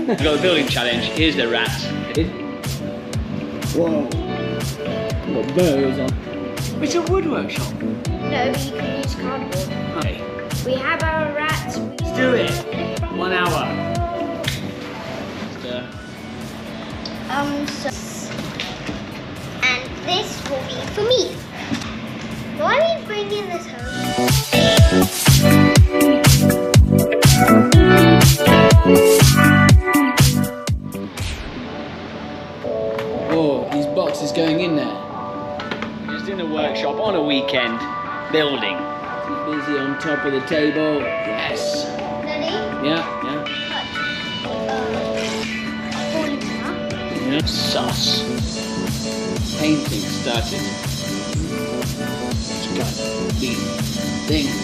We've got the building challenge. Here's the rats. Whoa. Got bows on. It's a wood workshop. No, but you can use cardboard. Okay. We have our rats. Let's do it. 1 hour. And this will be for me. Why are we bringing this home? Oh, these boxes going in there. Just in a workshop on a weekend, building. Busy on top of the table. Yes. Ready? Yeah. Yeah. Sus. Painting started. It's got these things.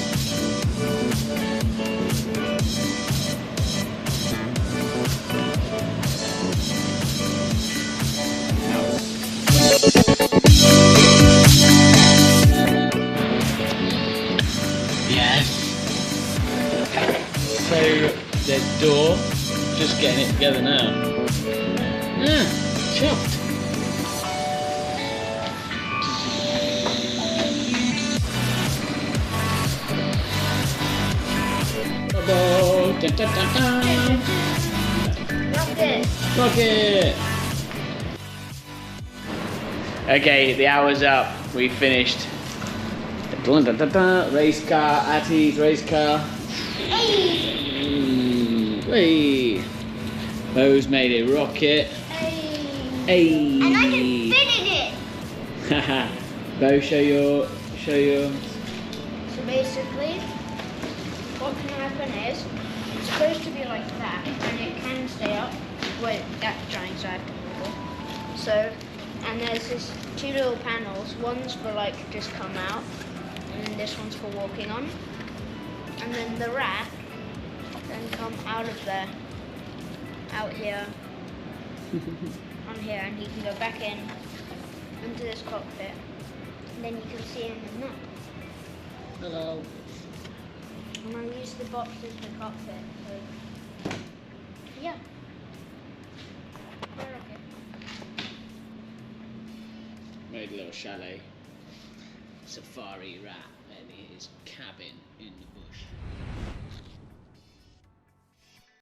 Yes. So the door, just getting it together now. Chopped. Rocket! Okay, the hour's up. We finished. Race car, Attie's race car. Hey! Bo's made a rocket. Hey! And I can fit in it! Haha. Bo, show your. So basically, what can happen is, it's supposed to be like that, and it can stay up. Wait, that's trying, so I have to move it. So, and there's this 2 little panels. One's for like just come out, and this one's for walking on. And then the rat can come out of there, out here, on here, and he can go back in into this cockpit. And then you can see him in that. Hello. And I use the boxes for cockpit. So yeah. Okay. Made a little chalet. Safari rat in his cabin in the bush.